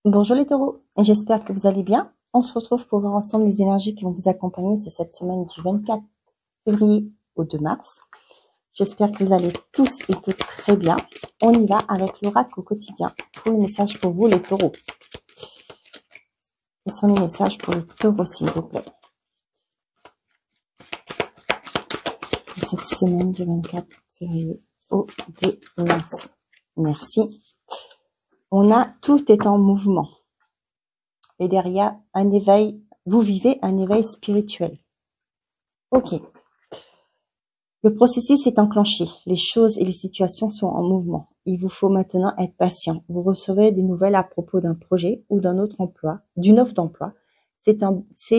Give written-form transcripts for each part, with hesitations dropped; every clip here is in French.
Bonjour les taureaux, j'espère que vous allez bien. On se retrouve pour voir ensemble les énergies qui vont vous accompagner sur cette semaine du 24 février au 2 mars. J'espère que vous allez tous et toutes très bien. On y va avec l'oracle au quotidien pour le message pour vous les taureaux. Quels sont les messages pour les taureaux s'il vous plaît? Cette semaine du 24 février au 2 mars. Merci. On a tout est en mouvement. Et derrière, un éveil, vous vivez un éveil spirituel. Ok. Le processus est enclenché. Les choses et les situations sont en mouvement. Il vous faut maintenant être patient. Vous recevez des nouvelles à propos d'un projet ou d'un autre emploi, d'une offre d'emploi. C'est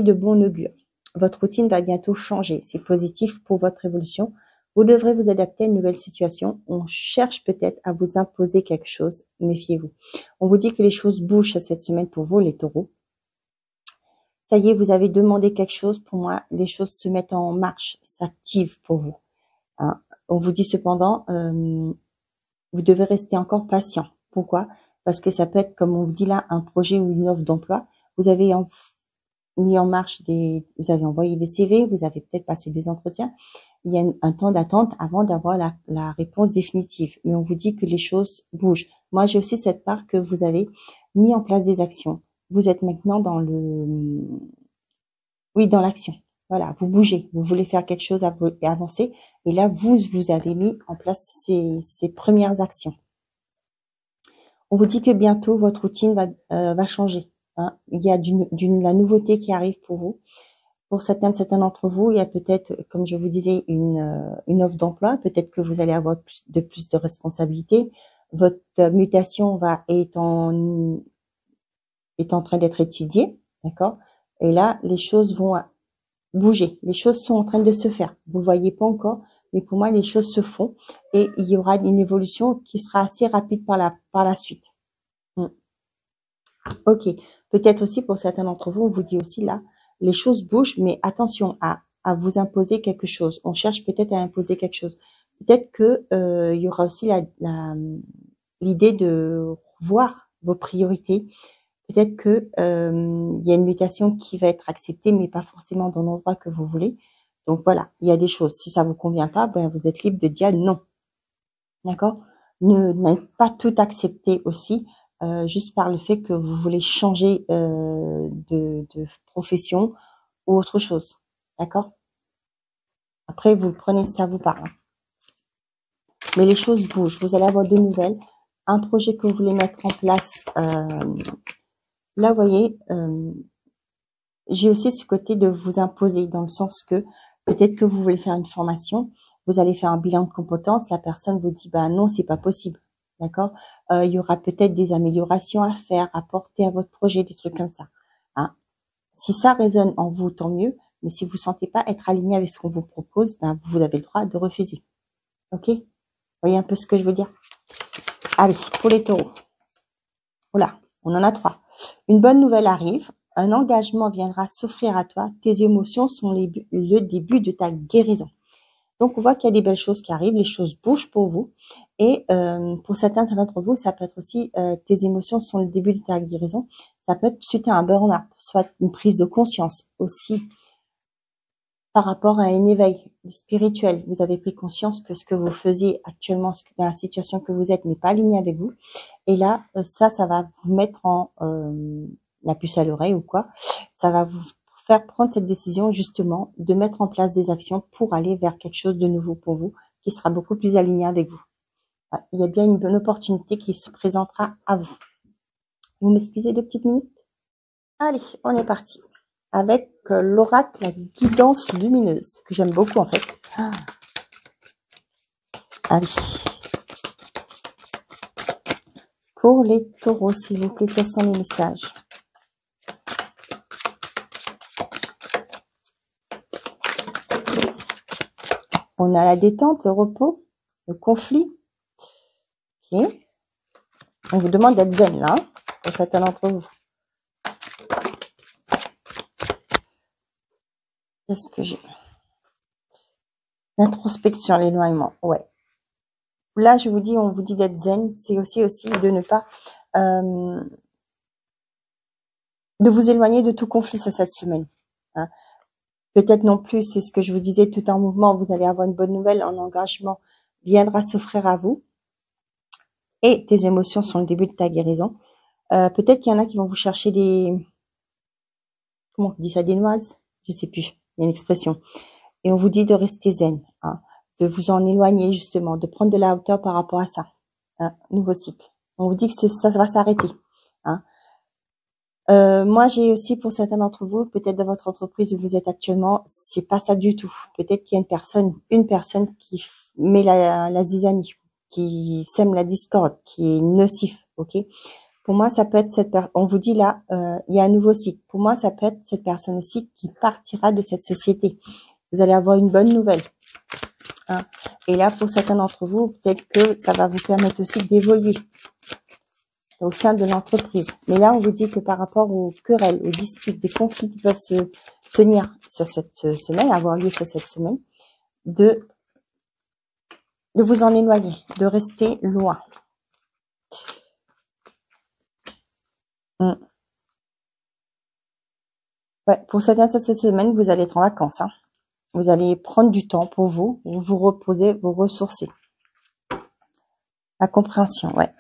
de bon augure. Votre routine va bientôt changer. C'est positif pour votre évolution. Vous devrez vous adapter à une nouvelle situation. On cherche peut-être à vous imposer quelque chose. Méfiez-vous. On vous dit que les choses bougent cette semaine pour vous, les taureaux. Ça y est, vous avez demandé quelque chose. Pour moi, les choses se mettent en marche, s'activent pour vous. Hein. On vous dit cependant, vous devez rester encore patient. Pourquoi? Parce que ça peut être, comme on vous dit là, un projet ou une offre d'emploi. Vous avez mis en marche vous avez envoyé des CV, vous avez peut-être passé des entretiens. Il y a un temps d'attente avant d'avoir la réponse définitive. Mais on vous dit que les choses bougent. Moi, j'ai aussi cette part que vous avez mis en place des actions. Vous êtes maintenant dans dans l'action. Voilà, vous bougez, vous voulez faire quelque chose et avancer. Et là, vous avez mis en place ces premières actions. On vous dit que bientôt, votre routine va changer. Hein. Il y a la nouveauté qui arrive pour vous. Pour certains d'entre vous, il y a peut-être, comme je vous disais, une offre d'emploi. Peut-être que vous allez avoir plus de responsabilités. Votre mutation est en train d'être étudiée. D'accord? Et là, les choses vont bouger. Les choses sont en train de se faire. Vous ne voyez pas encore, mais pour moi, les choses se font et il y aura une évolution qui sera assez rapide par la suite. Ok. Peut-être aussi pour certains d'entre vous, on vous dit aussi là, les choses bougent, mais attention à vous imposer quelque chose. On cherche peut-être à imposer quelque chose. Peut-être que il y aura aussi l'idée de voir vos priorités. Peut-être que il y a une mutation qui va être acceptée, mais pas forcément dans l'endroit que vous voulez. Donc voilà, il y a des choses. Si ça vous convient pas, ben vous êtes libre de dire non. D'accord? N'allez pas tout accepter aussi, juste par le fait que vous voulez changer de profession ou autre chose. D'accord? Après, vous le prenez si ça vous parle. Mais les choses bougent. Vous allez avoir des nouvelles. Un projet que vous voulez mettre en place. Là, vous voyez, j'ai aussi ce côté de vous imposer, dans le sens que peut-être que vous voulez faire une formation, vous allez faire un bilan de compétences, la personne vous dit bah non, c'est pas possible. D'accord? Il y aura peut-être des améliorations à faire, à apporter à votre projet, des trucs comme ça. Hein? Si ça résonne en vous, tant mieux. Mais si vous ne sentez pas être aligné avec ce qu'on vous propose, ben vous avez le droit de refuser. Ok? Vous voyez un peu ce que je veux dire? Allez, pour les taureaux. Oula, on en a 3. Une bonne nouvelle arrive. Un engagement viendra s'offrir à toi. Tes émotions sont le début de ta guérison. Donc, on voit qu'il y a des belles choses qui arrivent. Les choses bougent pour vous. Et pour certains d'entre vous, ça peut être aussi tes émotions sont le début de ta guérison. Ça peut être suite à un burn-out, soit une prise de conscience aussi par rapport à un éveil spirituel. Vous avez pris conscience que ce que vous faisiez actuellement, dans la situation que vous êtes, n'est pas aligné avec vous. Et là, ça va vous mettre en la puce à l'oreille ou quoi. Ça va vous faire prendre cette décision justement de mettre en place des actions pour aller vers quelque chose de nouveau pour vous, qui sera beaucoup plus aligné avec vous. Il y a bien une bonne opportunité qui se présentera à vous. Vous m'excusez 2 petites minutes? Allez, on est parti. Avec l'oracle, la guidance lumineuse, que j'aime beaucoup en fait. Allez. Pour les taureaux, s'il vous plaît, quels sont les messages? On a la détente, le repos, le conflit. Ok. On vous demande d'être zen là, pour certains d'entre vous. Qu'est-ce que j'ai? L'introspection, l'éloignement. Ouais. Là, on vous dit d'être zen. C'est aussi de ne pas de vous éloigner de tout conflit sur cette semaine. Hein. Peut-être non plus, c'est ce que je vous disais, tout en mouvement, vous allez avoir une bonne nouvelle, un engagement viendra s'offrir à vous. Et tes émotions sont le début de ta guérison. Peut-être qu'il y en a qui vont vous chercher des... Comment on dit ça, des noises? Je sais plus, il y a une expression. Et on vous dit de rester zen, hein, de vous en éloigner justement, de prendre de la hauteur par rapport à ça. Hein, nouveau cycle. On vous dit que ça va s'arrêter. Hein. Moi, j'ai aussi pour certains d'entre vous, peut-être dans votre entreprise où vous êtes actuellement, c'est pas ça du tout. Peut-être qu'il y a une personne qui met la zizanie, qui sème la discorde, qui est nocif, ok? Pour moi, ça peut être cette personne. On vous dit là, il y a un nouveau cycle. Pour moi, ça peut être cette personne aussi qui partira de cette société. Vous allez avoir une bonne nouvelle. Hein. Et là, pour certains d'entre vous, peut-être que ça va vous permettre aussi d'évoluer au sein de l'entreprise. Mais là, on vous dit que par rapport aux querelles, aux disputes, des conflits qui peuvent se tenir sur cette semaine, avoir lieu sur cette semaine, de vous en éloigner, de rester loin. Ouais, pour certains, cette semaine, vous allez être en vacances. Hein. Vous allez prendre du temps pour vous reposer, vous ressourcer. La compréhension, ouais.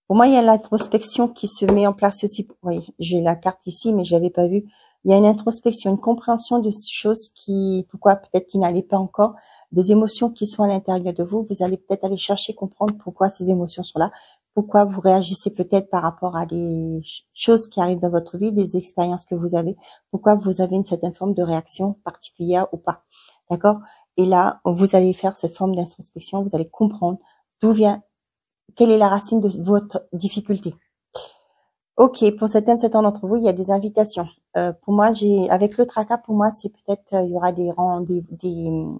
Pour moi, il y a l'introspection qui se met en place aussi. Oui, j'ai la carte ici, mais je l'avais pas vue. Il y a une introspection, une compréhension de choses peut-être qui n'allaient pas encore, des émotions qui sont à l'intérieur de vous. Vous allez peut-être aller chercher, comprendre pourquoi ces émotions sont là, pourquoi vous réagissez peut-être par rapport à des choses qui arrivent dans votre vie, des expériences que vous avez, pourquoi vous avez une certaine forme de réaction particulière ou pas. D'accord? Et là, vous allez faire cette forme d'introspection, vous allez comprendre d'où vient, quelle est la racine de votre difficulté. Ok, pour certains d'entre vous, il y a des invitations. Pour moi, avec le tracas, pour moi, c'est peut-être, il y aura des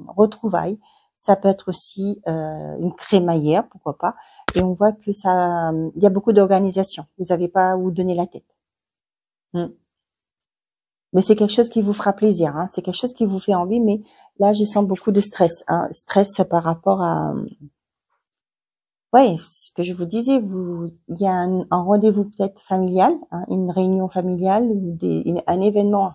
retrouvailles. Ça peut être aussi une crémaillère, pourquoi pas. Et on voit que il y a beaucoup d'organisation. Vous n'avez pas où donner la tête. Mais c'est quelque chose qui vous fera plaisir. Hein. C'est quelque chose qui vous fait envie. Mais là, je sens beaucoup de stress. Hein. Stress par rapport à... Ouais, ce que je vous disais, il y a un rendez-vous peut-être familial, hein, une réunion familiale ou un événement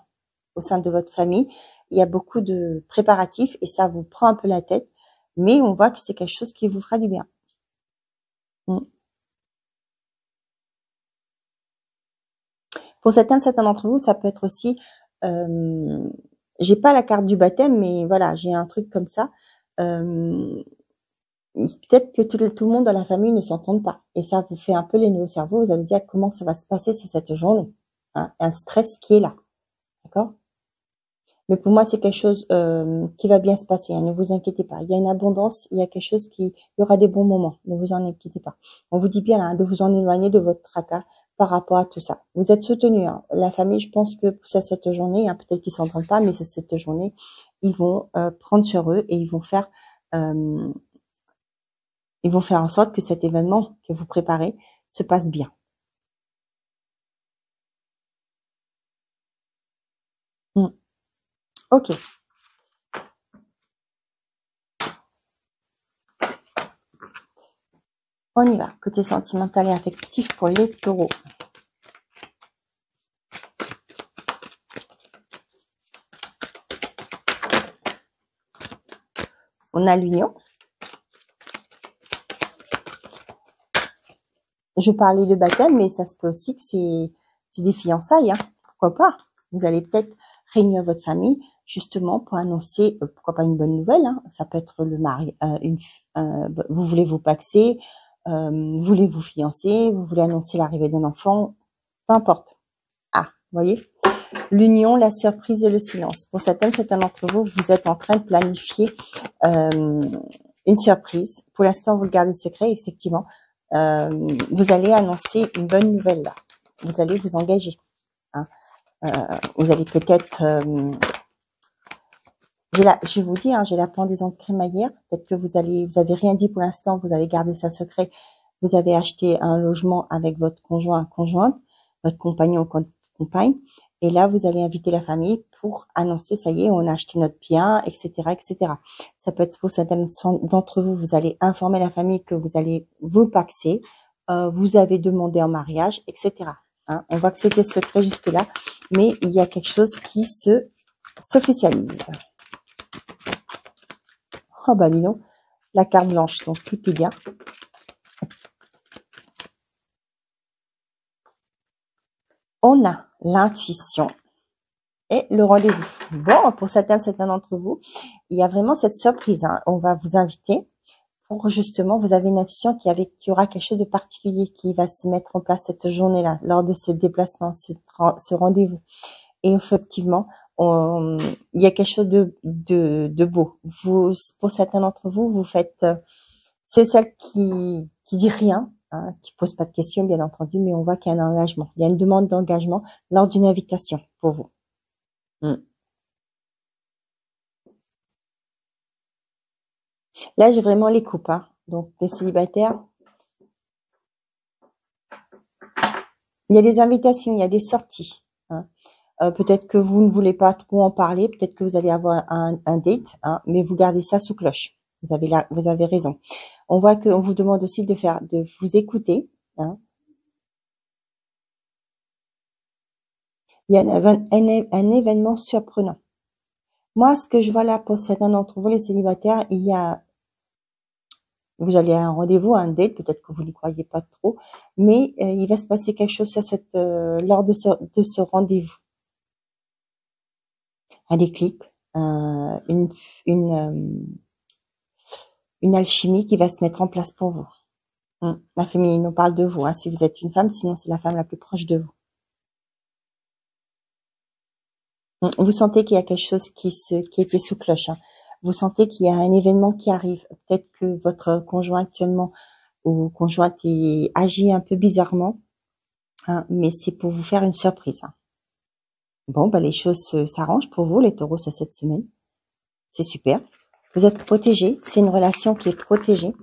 au sein de votre famille. Il y a beaucoup de préparatifs et ça vous prend un peu la tête, mais on voit que c'est quelque chose qui vous fera du bien. Pour certains d'entre vous, ça peut être aussi, j'ai pas la carte du baptême, mais voilà, j'ai un truc comme ça. Peut-être que tout le monde dans la famille ne s'entende pas. Et ça vous fait un peu les nœuds au cerveau. Vous allez dire comment ça va se passer sur cette journée. Hein, un stress qui est là. D'accord? Mais pour moi, c'est quelque chose qui va bien se passer. Hein, ne vous inquiétez pas. Il y a une abondance. Il y a quelque chose il y aura des bons moments. Ne vous en inquiétez pas. On vous dit bien là, de vous en éloigner de votre tracas par rapport à tout ça. Vous êtes soutenu. Hein. La famille, je pense que c'est cette journée, hein, peut-être qu'ils s'entendent pas, mais c'est cette journée, ils vont prendre sur eux et ils vont faire en sorte que cet événement que vous préparez se passe bien. Ok. On y va. Côté sentimental et affectif pour les taureaux. On a l'union. Je parlais de baptême, mais ça se peut aussi que c'est des fiançailles. Hein. Pourquoi pas? Vous allez peut-être réunir votre famille justement pour annoncer, pourquoi pas une bonne nouvelle. Hein. Ça peut être le mari, vous voulez vous paxer, vous voulez vous fiancer, vous voulez annoncer l'arrivée d'un enfant, peu importe. Ah, vous voyez? L'union, la surprise et le silence. Pour certains d'entre vous, vous êtes en train de planifier une surprise. Pour l'instant, vous le gardez secret, effectivement. Vous allez annoncer une bonne nouvelle là. Vous allez vous engager. Hein. Vous allez peut-être... je vous dis, hein, j'ai la pendaison de crémaillère. Peut-être que vous avez rien dit pour l'instant, vous avez gardé ça secret. Vous avez acheté un logement avec votre conjointe, votre compagnon ou compagne. Et là, vous allez inviter la famille pour annoncer, ça y est, on a acheté notre bien, etc., etc. Ça peut être pour certains d'entre vous, vous allez informer la famille que vous allez vous paxer, vous avez demandé en mariage, etc. Hein. On voit que c'était secret jusque-là, mais il y a quelque chose qui s'officialise. Oh bah dis donc, la carte blanche, donc tout est bien. On a l'intuition et le rendez-vous. Bon, pour certains d'entre vous, il y a vraiment cette surprise. Hein. On va vous inviter pour justement, vous avez une intuition qu'il y aura quelque chose de particulier qui va se mettre en place cette journée-là, lors de ce déplacement, ce rendez-vous. Et effectivement, il y a quelque chose de beau. Pour certains d'entre vous, vous faites, c'est celle qui dit rien, hein, qui pose pas de questions, bien entendu, mais on voit qu'il y a un engagement. Il y a une demande d'engagement lors d'une invitation pour vous. Là, j'ai vraiment les coupes, hein. Donc, les célibataires, il y a des invitations, il y a des sorties. Hein. Peut-être que vous ne voulez pas trop en parler, peut-être que vous allez avoir un date, hein, mais vous gardez ça sous cloche. Vous avez raison. On voit qu'on vous demande aussi de vous écouter. Hein. Il y a un événement surprenant. Moi, ce que je vois là pour certains d'entre vous, les célibataires, vous allez à un rendez-vous, à un date, peut-être que vous n'y croyez pas trop, mais il va se passer quelque chose lors de ce rendez-vous. Un déclic, une alchimie qui va se mettre en place pour vous. La féminine, on parle de vous, hein, si vous êtes une femme, sinon c'est la femme la plus proche de vous. Vous sentez qu'il y a quelque chose qui était sous cloche. Hein. Vous sentez qu'il y a un événement qui arrive. Peut-être que votre conjoint actuellement ou conjointe agit un peu bizarrement, hein, mais c'est pour vous faire une surprise. Hein. Bon, bah les choses s'arrangent pour vous, les taureaux, cette semaine. C'est super. Vous êtes protégés. C'est une relation qui est protégée.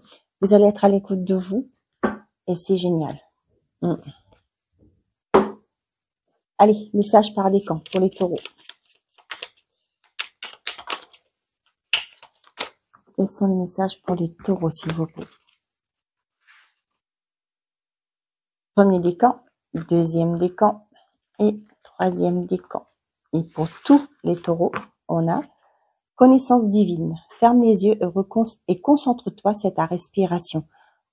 Vous allez être à l'écoute de vous et c'est génial. Allez, message par décan pour les taureaux. Quels sont les messages pour les taureaux, s'il vous plaît? Premier décan, deuxième décan et troisième décan. Et pour tous les taureaux, on a connaissance divine. Ferme les yeux et concentre-toi sur ta respiration.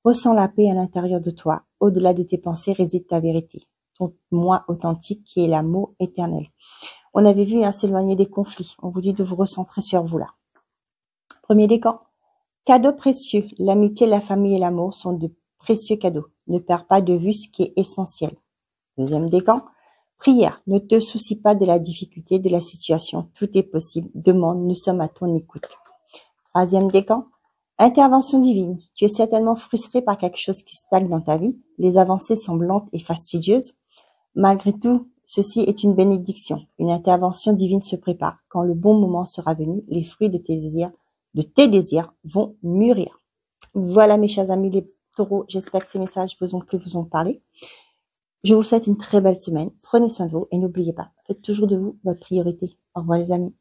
Ressens la paix à l'intérieur de toi. Au-delà de tes pensées réside ta vérité. Ton moi authentique qui est l'amour éternel. On avait vu s'éloigner des conflits. On vous dit de vous recentrer sur vous là. Premier décan. Cadeaux précieux. L'amitié, la famille et l'amour sont de précieux cadeaux. Ne perds pas de vue ce qui est essentiel. Deuxième décan. Prière. Ne te soucie pas de la difficulté de la situation. Tout est possible. Demande. Nous sommes à ton écoute. Troisième décan. Intervention divine. Tu es certainement frustré par quelque chose qui stagne dans ta vie. Les avancées semblent lentes et fastidieuses. Malgré tout, ceci est une bénédiction. Une intervention divine se prépare. Quand le bon moment sera venu, les fruits de tes désirs vont mûrir. Voilà mes chers amis les taureaux, j'espère que ces messages vous ont plu, vous ont parlé. Je vous souhaite une très belle semaine. Prenez soin de vous et n'oubliez pas, faites toujours de vous votre priorité. Au revoir les amis.